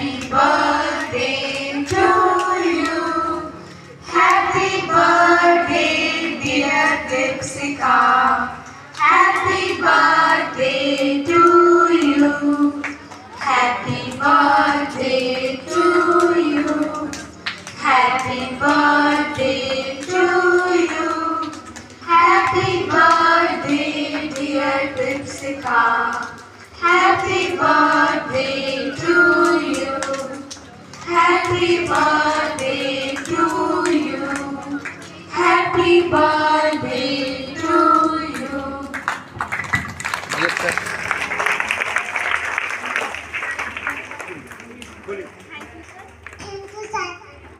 Happy birthday to you. Happy birthday, dear Dipsika. Happy birthday to you. Happy birthday to you. Happy birthday to you. Happy birthday, dear Dipsika. Happy birthday to you. Happy birthday to you. Happy birthday to you. Yes, sir.